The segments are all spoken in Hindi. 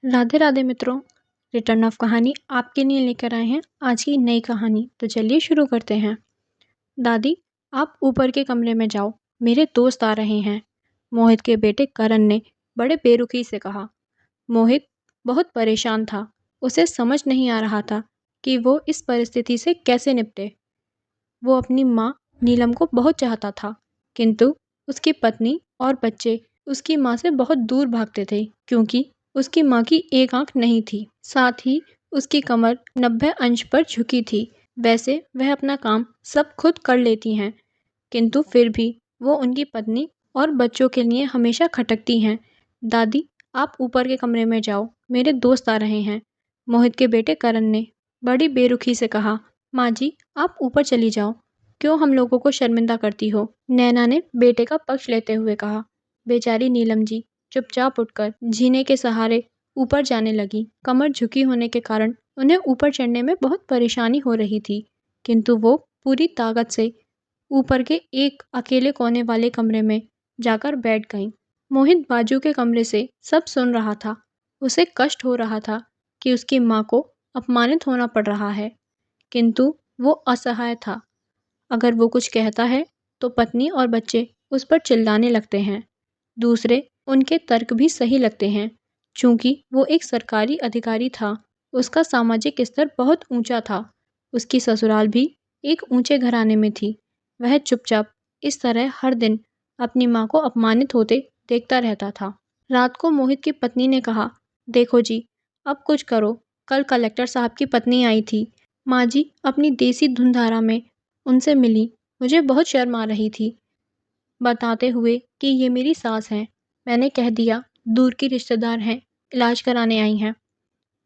राधे राधे मित्रों। रिटर्न ऑफ कहानी आपके लिए लेकर आए हैं आज की नई कहानी। तो चलिए शुरू करते हैं। दादी, आप ऊपर के कमरे में जाओ, मेरे दोस्त आ रहे हैं, मोहित के बेटे करण ने बड़े बेरुखी से कहा। मोहित बहुत परेशान था। उसे समझ नहीं आ रहा था कि वो इस परिस्थिति से कैसे निपटे। वो अपनी माँ नीलम को बहुत चाहता था, किंतु उसकी पत्नी और बच्चे उसकी माँ से बहुत दूर भागते थे क्योंकि उसकी माँ की एक आंख नहीं थी। साथ ही उसकी कमर 90 अंश पर झुकी थी। वैसे वह अपना काम सब खुद कर लेती हैं, किंतु फिर भी वो उनकी पत्नी और बच्चों के लिए हमेशा खटकती हैं। दादी, आप ऊपर के कमरे में जाओ, मेरे दोस्त आ रहे हैं, मोहित के बेटे करण ने बड़ी बेरुखी से कहा। माँ जी, आप ऊपर चली जाओ, क्यों हम लोगों को शर्मिंदा करती हो, नैना ने बेटे का पक्ष लेते हुए कहा। बेचारी नीलम जी चुपचाप उठकर जीने के सहारे ऊपर जाने लगी। कमर झुकी होने के कारण उन्हें ऊपर चढ़ने में बहुत परेशानी हो रही थी, किंतु वो पूरी ताकत से ऊपर के एक अकेले कोने वाले कमरे में जाकर बैठ गईं। मोहित बाजू के कमरे से सब सुन रहा था। उसे कष्ट हो रहा था कि उसकी माँ को अपमानित होना पड़ रहा है, किंतु वो असहाय था। अगर वो कुछ कहता है तो पत्नी और बच्चे उस पर चिल्लाने लगते हैं। दूसरे उनके तर्क भी सही लगते हैं। चूंकि वो एक सरकारी अधिकारी था, उसका सामाजिक स्तर बहुत ऊंचा था। उसकी ससुराल भी एक ऊंचे घराने में थी। वह चुपचाप इस तरह हर दिन अपनी माँ को अपमानित होते देखता रहता था। रात को मोहित की पत्नी ने कहा, देखो जी, अब कुछ करो, कल कलेक्टर साहब की पत्नी आई थी। माँ जी अपनी देसी धुनधारा में उनसे मिली, मुझे बहुत शर्म आ रही थी, बताते हुए कि ये मेरी सास हैं। मैंने कह दिया दूर की रिश्तेदार हैं, इलाज कराने आई हैं।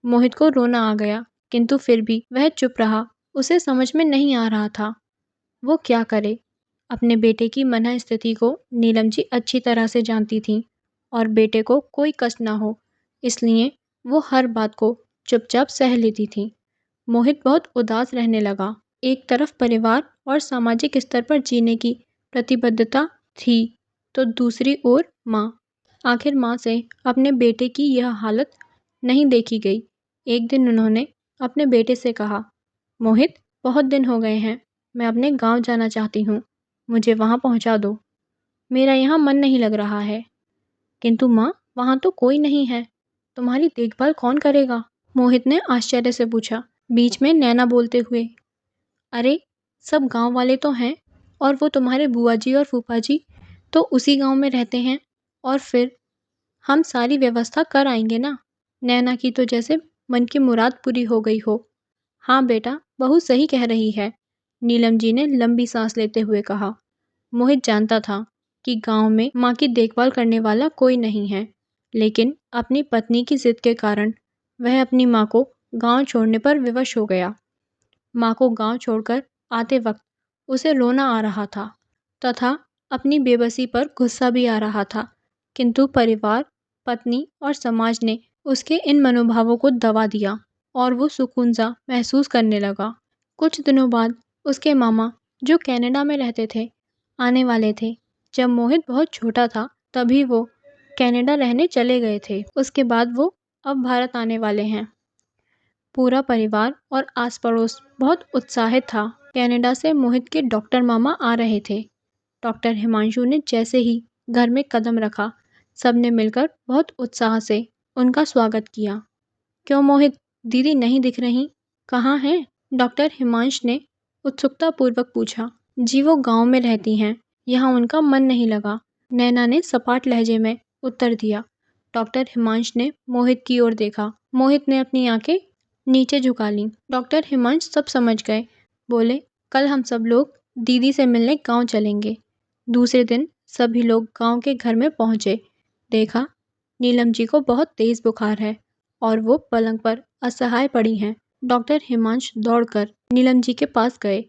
मोहित को रोना आ गया, किंतु फिर भी वह चुप रहा। उसे समझ में नहीं आ रहा था वो क्या करे। अपने बेटे की मना स्थिति को नीलम जी अच्छी तरह से जानती थीं और बेटे को कोई कष्ट ना हो, इसलिए वो हर बात को चुपचाप सह लेती थीं। मोहित बहुत उदास रहने लगा। एक तरफ परिवार और सामाजिक स्तर पर जीने की प्रतिबद्धता थी, तो दूसरी ओर माँ। आखिर माँ से अपने बेटे की यह हालत नहीं देखी गई। एक दिन उन्होंने अपने बेटे से कहा, मोहित, बहुत दिन हो गए हैं, मैं अपने गांव जाना चाहती हूँ, मुझे वहाँ पहुँचा दो, मेरा यहाँ मन नहीं लग रहा है। किंतु माँ, वहाँ तो कोई नहीं है, तुम्हारी देखभाल कौन करेगा? मोहित ने आश्चर्य से पूछा। बीच में नैना बोलते हुए, अरे सब गांव वाले तो हैं, और वो तुम्हारे बुआ जी और फूफा जी तो उसी गांव में रहते हैं, और फिर हम सारी व्यवस्था कर आएंगे ना। नैना की तो जैसे मन की मुराद पूरी हो गई हो। हाँ बेटा, बहू सही कह रही है, नीलम जी ने लंबी सांस लेते हुए कहा। मोहित जानता था कि गांव में माँ की देखभाल करने वाला कोई नहीं है, लेकिन अपनी पत्नी की जिद के कारण वह अपनी माँ को गांव छोड़ने पर विवश हो गया। माँ को गांव छोड़कर आते वक्त उसे रोना आ रहा था तथा अपनी बेबसी पर गुस्सा भी आ रहा था, किंतु परिवार, पत्नी और समाज ने उसके इन मनोभावों को दबा दिया और वो सुकून सा महसूस करने लगा। कुछ दिनों बाद उसके मामा, जो कनाडा में रहते थे, आने वाले थे। जब मोहित बहुत छोटा था तभी वो कनाडा रहने चले गए थे। उसके बाद वो अब भारत आने वाले हैं। पूरा परिवार और आस पड़ोस बहुत उत्साहित था। कनाडा से मोहित के डॉक्टर मामा आ रहे थे। डॉक्टर हिमांशु ने जैसे ही घर में कदम रखा, सबने मिलकर बहुत उत्साह से उनका स्वागत किया। क्यों मोहित, दीदी नहीं दिख रही, कहाँ हैं? डॉक्टर हिमांश ने उत्सुकता पूर्वक पूछा। जी वो गांव में रहती हैं, यहाँ उनका मन नहीं लगा, नैना ने सपाट लहजे में उत्तर दिया। डॉक्टर हिमांश ने मोहित की ओर देखा। मोहित ने अपनी आंखें नीचे झुका लीं। डॉक्टर हिमांश सब समझ गए। बोले, कल हम सब लोग दीदी से मिलने गांव चलेंगे। दूसरे दिन सभी लोग गांव के घर में पहुंचे। देखा, नीलम जी को बहुत तेज बुखार है और वो पलंग पर असहाय पड़ी हैं। डॉक्टर हिमांश दौड़कर नीलम जी के पास गए,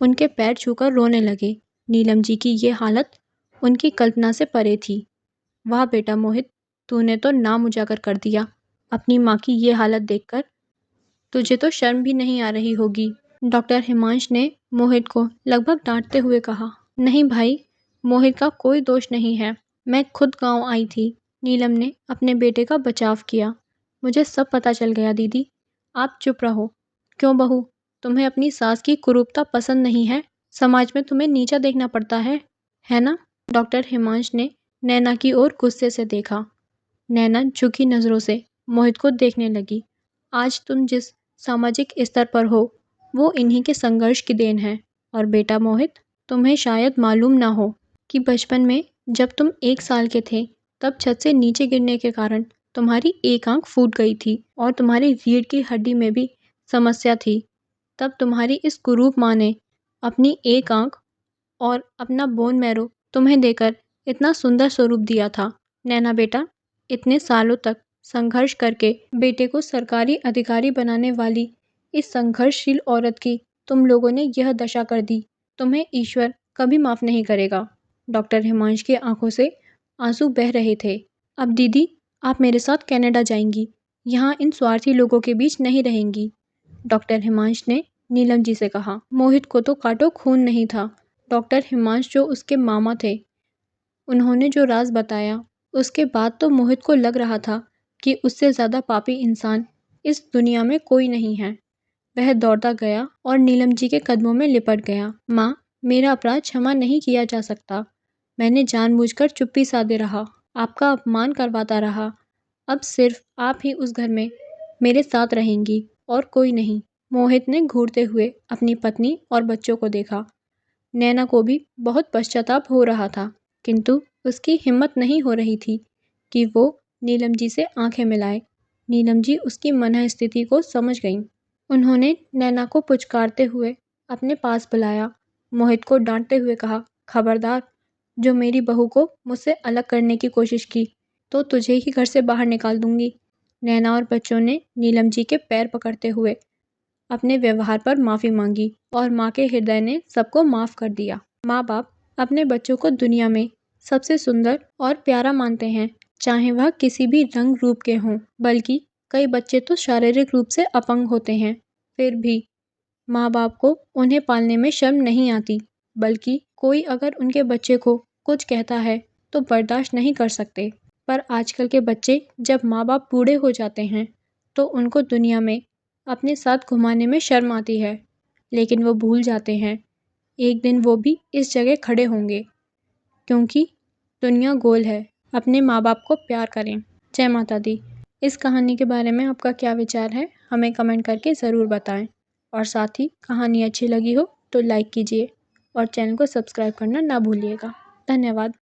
उनके पैर छूकर रोने लगे। नीलम जी की ये हालत उनकी कल्पना से परे थी। वाह बेटा मोहित, तूने तो नाम उजागर कर दिया। अपनी माँ की ये हालत देखकर तुझे तो शर्म भी नहीं आ रही होगी। डॉक्टर हिमांश ने मोहित को लगभग डांटते हुए कहा। नहीं भाई, मोहित का कोई दोष नहीं है, मैं खुद गांव आई थी। नीलम ने अपने बेटे का बचाव किया। मुझे सब पता चल गया दीदी। आप चुप रहो। क्यों बहू, तुम्हें अपनी सास की कुरूपता पसंद नहीं है? समाज में तुम्हें नीचा देखना पड़ता है ना? डॉक्टर हिमांश ने नैना की ओर गुस्से से देखा। नैना झुकी नज़रों से मोहित को देखने लगी। आज तुम जिस सामाजिक स्तर पर हो वो इन्हीं के संघर्ष की देन है। और बेटा मोहित, तुम्हें शायद मालूम ना हो कि बचपन में जब तुम 1 साल के थे तब छत से नीचे गिरने के कारण तुम्हारी एक आंख फूट गई थी और तुम्हारी रीढ़ की हड्डी में भी समस्या थी। तब तुम्हारी इस कुरूप माँ ने अपनी एक आंख और अपना बोन मैरो तुम्हें देकर इतना सुंदर स्वरूप दिया था। नैना बेटा, इतने सालों तक संघर्ष करके बेटे को सरकारी अधिकारी बनाने वाली इस संघर्षशील औरत की तुम लोगों ने यह दशा कर दी। तुम्हें ईश्वर कभी माफ़ नहीं करेगा। डॉक्टर हिमांश की आंखों से आंसू बह रहे थे। अब दीदी, आप मेरे साथ कनाडा जाएंगी, यहाँ इन स्वार्थी लोगों के बीच नहीं रहेंगी। डॉक्टर हिमांश ने नीलम जी से कहा। मोहित को तो काटो खून नहीं था। डॉक्टर हिमांश जो उसके मामा थे, उन्होंने जो राज बताया उसके बाद तो मोहित को लग रहा था कि उससे ज़्यादा पापी इंसान इस दुनिया में कोई नहीं है। वह दौड़ता गया और नीलम जी के कदमों में लिपट गया। माँ, मेरा अपराध क्षमा नहीं किया जा सकता। मैंने जानबूझकर चुप्पी साधे रहा, आपका अपमान करवाता रहा। अब सिर्फ आप ही उस घर में मेरे साथ रहेंगी और कोई नहीं। मोहित ने घूरते हुए अपनी पत्नी और बच्चों को देखा। नैना को भी बहुत पश्चाताप हो रहा था, किंतु उसकी हिम्मत नहीं हो रही थी कि वो नीलम जी से आंखें मिलाए। नीलम जी उसकी मनःस्थिति को समझ गईं। उन्होंने नैना को पुचकारते हुए अपने पास बुलाया। मोहित को डांटते हुए कहा, खबरदार, जो मेरी बहू को मुझसे अलग करने की कोशिश की तो तुझे ही घर से बाहर निकाल दूंगी। नैना और बच्चों ने नीलम जी के पैर पकड़ते हुए अपने व्यवहार पर माफ़ी मांगी और माँ के हृदय ने सबको माफ़ कर दिया। माँ बाप अपने बच्चों को दुनिया में सबसे सुंदर और प्यारा मानते हैं, चाहे वह किसी भी रंग रूप के हों। बल्कि कई बच्चे तो शारीरिक रूप से अपंग होते हैं, फिर भी माँ बाप को उन्हें पालने में शर्म नहीं आती। बल्कि कोई अगर उनके बच्चे को कुछ कहता है तो बर्दाश्त नहीं कर सकते। पर आजकल के बच्चे जब माँ बाप बूढ़े हो जाते हैं तो उनको दुनिया में अपने साथ घुमाने में शर्म आती है। लेकिन वो भूल जाते हैं एक दिन वो भी इस जगह खड़े होंगे, क्योंकि दुनिया गोल है। अपने माँ बाप को प्यार करें। जय माता दी। इस कहानी के बारे में आपका क्या विचार है, हमें कमेंट करके ज़रूर बताएं। और साथ ही कहानी अच्छी लगी हो तो लाइक कीजिए और चैनल को सब्सक्राइब करना ना भूलिएगा। धन्यवाद।